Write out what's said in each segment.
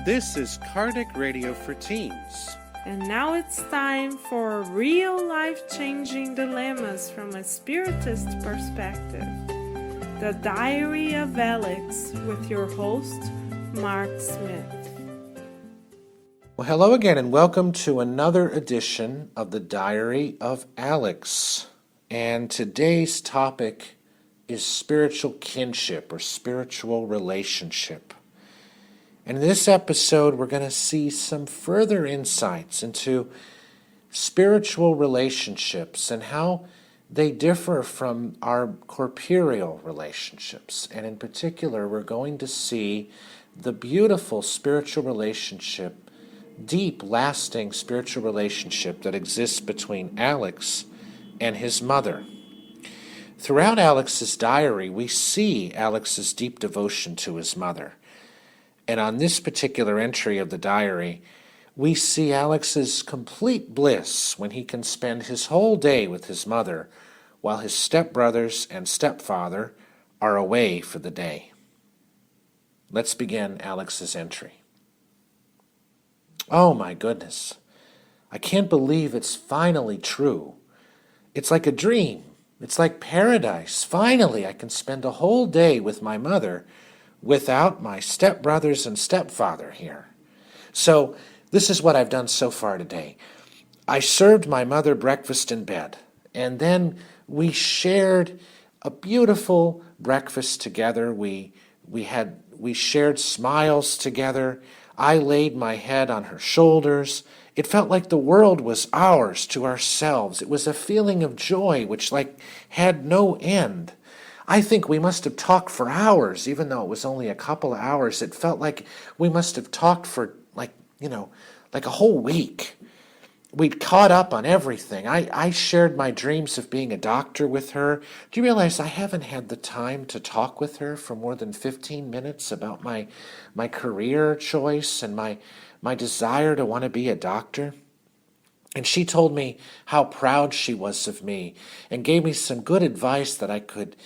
This is Kardec Radio for Teens. And now it's time for real life-changing dilemmas from a Spiritist perspective. The Diary of Alex with your host, Mark Smith. Well, hello again and welcome to another edition of the Diary of Alex. And today's topic is spiritual kinship or spiritual relationship. And in this episode, we're going to see some further insights into spiritual relationships and how they differ from our corporeal relationships. And in particular, we're going to see the beautiful spiritual relationship, deep, lasting spiritual relationship that exists between Alex and his mother. Throughout Alex's diary, we see Alex's deep devotion to his mother. And on this particular entry of the diary, we see Alex's complete bliss when he can spend his whole day with his mother while his stepbrothers and stepfather are away for the day. Let's begin Alex's entry. Oh my goodness, I can't believe it's finally true. It's like a dream. It's like paradise. Finally, I can spend a whole day with my mother without my stepbrothers and stepfather here. So this is what I've done so far today. I served my mother breakfast in bed, and then we shared a beautiful breakfast together. We shared smiles together. I laid my head on her shoulders. It felt like the world was ours to ourselves. It was a feeling of joy which had no end. I think we must have talked for hours, even though it was only a couple of hours. It felt like we must have talked for like a whole week. We'd caught up on everything. I shared my dreams of being a doctor with her. Do you realize I haven't had the time to talk with her for more than 15 minutes about my career choice and my desire to want to be a doctor? And she told me how proud she was of me and gave me some good advice that I could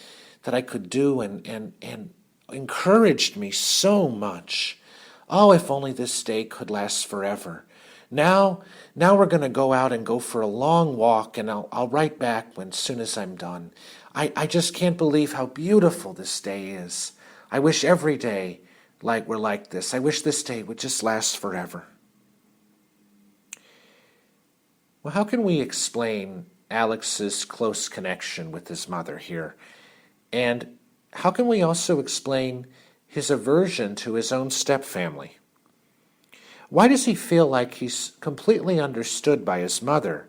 do and encouraged me so much. Oh, if only this day could last forever. Now we're going to go out and go for a long walk, and I'll write back as soon as I'm done. I just can't believe how beautiful this day is. I wish every day were like this. I wish this day would just last forever. Well, how can we explain Alex's close connection with his mother here? And how can we also explain his aversion to his own stepfamily? Why does he feel like he's completely understood by his mother,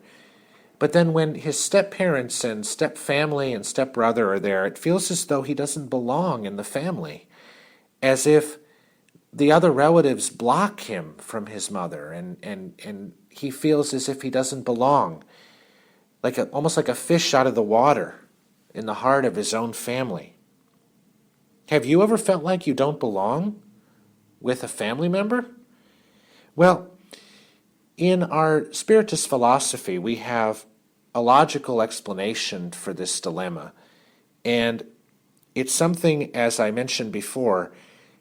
but then when his stepparents and stepfamily and stepbrother are there, it feels as though he doesn't belong in the family, as if the other relatives block him from his mother, and he feels as if he doesn't belong, almost like a fish out of the water in the heart of his own family. Have you ever felt like you don't belong with a family member? Well, in our Spiritist philosophy, we have a logical explanation for this dilemma. And it's something, as I mentioned before,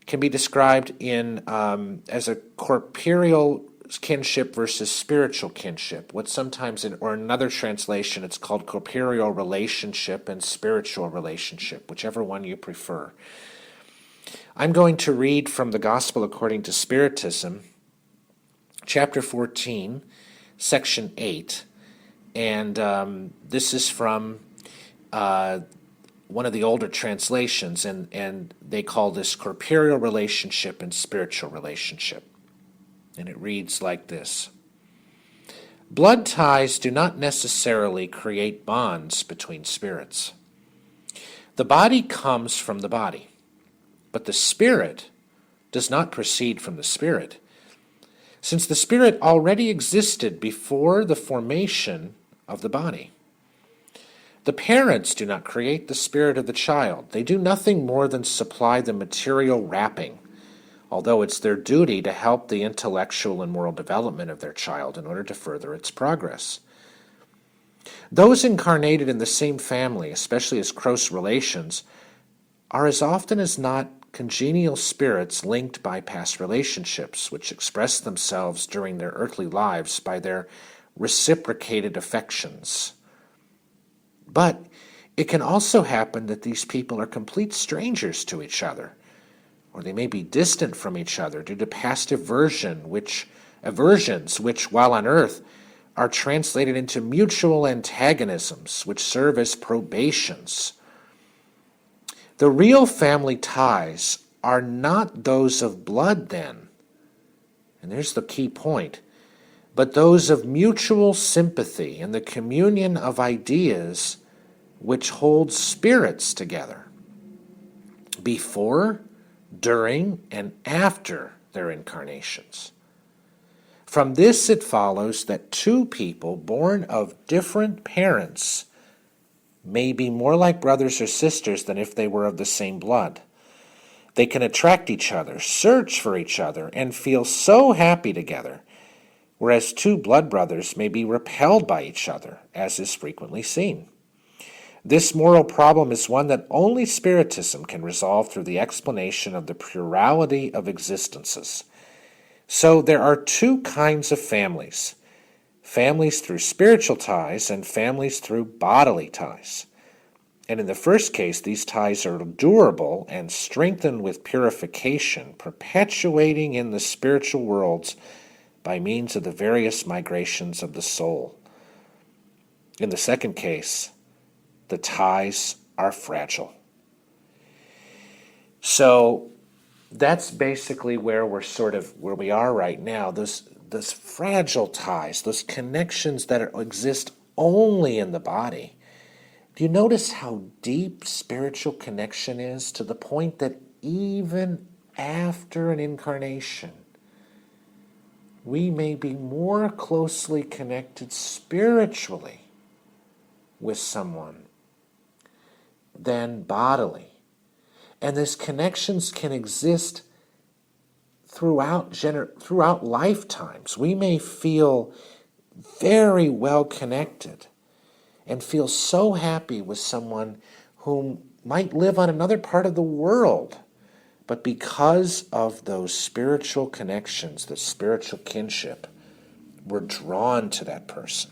can be described as a corporeal kinship versus spiritual kinship. What sometimes, or in another translation, it's called corporeal relationship and spiritual relationship, whichever one you prefer. I'm going to read from the Gospel according to Spiritism, chapter 14, section 8, and this is from one of the older translations, and they call this corporeal relationship and spiritual relationship. And it reads like this. Blood ties do not necessarily create bonds between spirits. The body comes from the body, but the spirit does not proceed from the spirit, since the spirit already existed before the formation of the body. The parents do not create the spirit of the child. They do nothing more than supply the material wrapping, although it's their duty to help the intellectual and moral development of their child in order to further its progress. Those incarnated in the same family, especially as close relations, are as often as not congenial spirits linked by past relationships, which express themselves during their earthly lives by their reciprocated affections. But it can also happen that these people are complete strangers to each other, or they may be distant from each other due to past aversions, which, while on earth, are translated into mutual antagonisms, which serve as probations. The real family ties are not those of blood, then, and there's the key point, but those of mutual sympathy and the communion of ideas which holds spirits together before, during, and after their incarnations. From this it follows that two people born of different parents may be more like brothers or sisters than if they were of the same blood. They can attract each other, search for each other, and feel so happy together, whereas two blood brothers may be repelled by each other, as is frequently seen. This moral problem is one that only Spiritism can resolve through the explanation of the plurality of existences. So there are two kinds of families: families through spiritual ties and families through bodily ties. And in the first case, these ties are durable and strengthened with purification, perpetuating in the spiritual worlds by means of the various migrations of the soul. In the second case, the ties are fragile. So that's basically where we are right now. Those fragile ties, those connections that exist only in the body. Do you notice how deep spiritual connection is, to the point that even after an incarnation, we may be more closely connected spiritually with someone than bodily. And these connections can exist throughout lifetimes. We may feel very well connected and feel so happy with someone who might live on another part of the world. But because of those spiritual connections, the spiritual kinship, we're drawn to that person.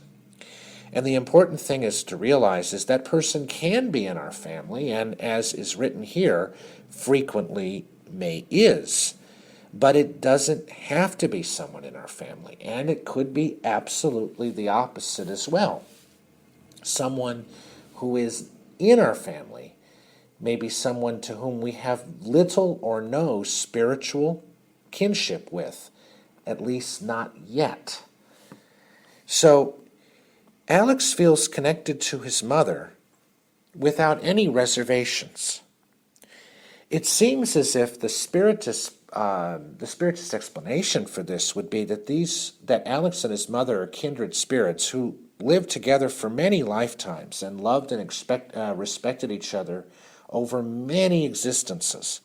And the important thing is to realize is that person can be in our family, and as is written here, frequently is. But it doesn't have to be someone in our family, and it could be absolutely the opposite as well. Someone who is in our family may be someone to whom we have little or no spiritual kinship with, at least not yet. So Alex feels connected to his mother without any reservations. It seems as if the Spiritist explanation for this would be that Alex and his mother are kindred spirits who lived together for many lifetimes and loved and respected each other over many existences.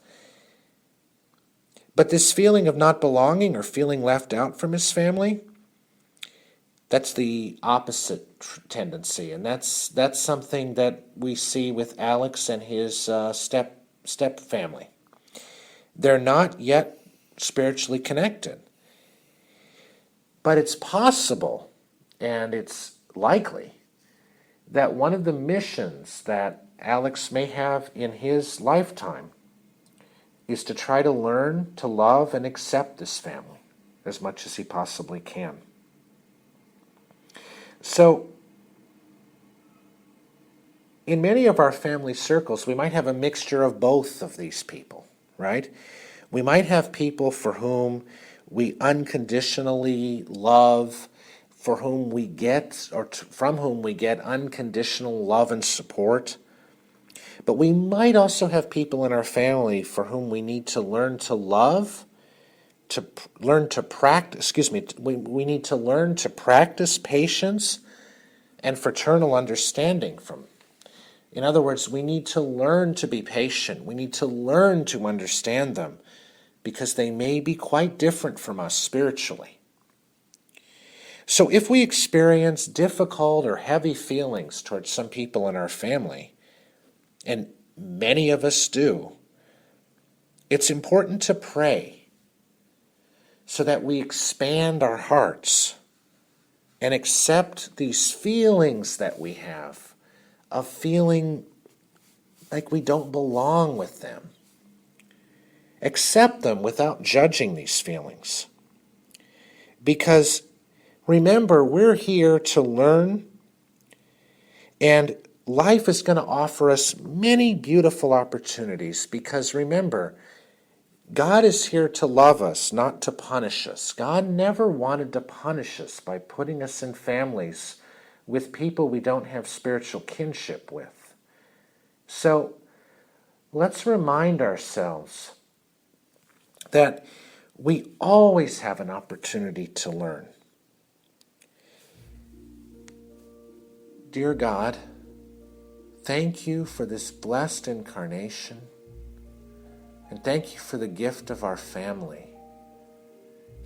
But this feeling of not belonging or feeling left out from his family, that's the opposite tendency, and that's something that we see with Alex and his step family. They're not yet spiritually connected, but it's possible, and it's likely, that one of the missions that Alex may have in his lifetime is to try to learn to love and accept this family as much as he possibly can. So, in many of our family circles, we might have a mixture of both of these people, right? We might have people for whom we unconditionally love, for whom we get, or from whom we get unconditional love and support. But we might also have people in our family for whom we need to learn to love, we need to learn to practice patience and fraternal understanding from. In other words, we need to learn to be patient. We need to learn to understand them because they may be quite different from us spiritually. So if we experience difficult or heavy feelings towards some people in our family, and many of us do, it's important to pray so that we expand our hearts and accept these feelings that we have of feeling like we don't belong with them. Accept them without judging these feelings. Because remember, we're here to learn, and life is going to offer us many beautiful opportunities. Because remember, God is here to love us, not to punish us. God never wanted to punish us by putting us in families with people we don't have spiritual kinship with. So let's remind ourselves that we always have an opportunity to learn. Dear God, thank you for this blessed incarnation, and thank you for the gift of our family.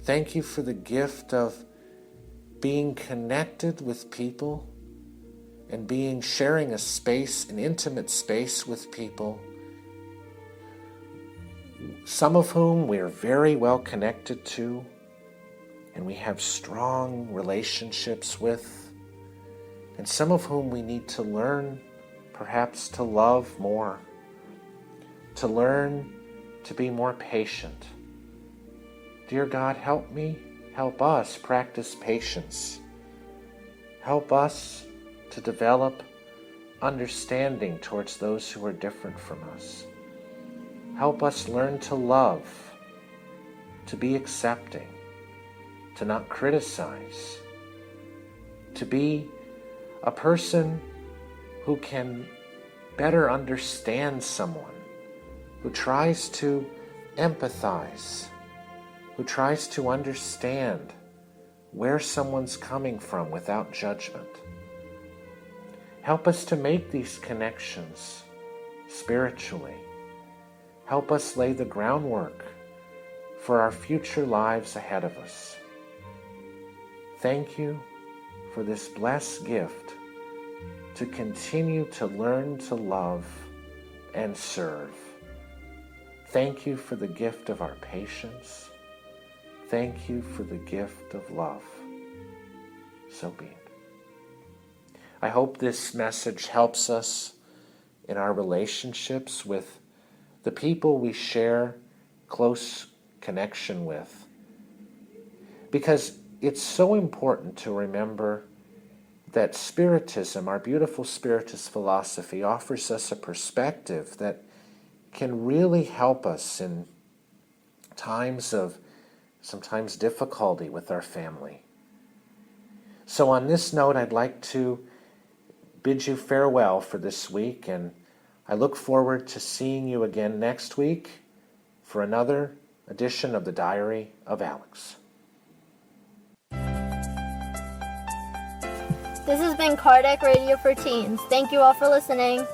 Thank you for the gift of being connected with people and sharing a space, an intimate space with people, some of whom we are very well connected to and we have strong relationships with, and some of whom we need to learn perhaps to love more, to learn to be more patient. Dear God, help me, help us practice patience. Help us to develop understanding towards those who are different from us. Help us learn to love, to be accepting, to not criticize, to be a person who can better understand someone, who tries to empathize, who tries to understand where someone's coming from without judgment. Help us to make these connections spiritually. Help us lay the groundwork for our future lives ahead of us. Thank you for this blessed gift to continue to learn to love and serve. Thank you for the gift of our patience. Thank you for the gift of love. So be it. I hope this message helps us in our relationships with the people we share close connection with, because it's so important to remember that Spiritism, our beautiful Spiritist philosophy, offers us a perspective that can really help us in times of sometimes difficulty with our family. So on this note, I'd like to bid you farewell for this week, and I look forward to seeing you again next week for another edition of the Diary of Alex. This has been Kardec Radio for Teens. Thank you all for listening.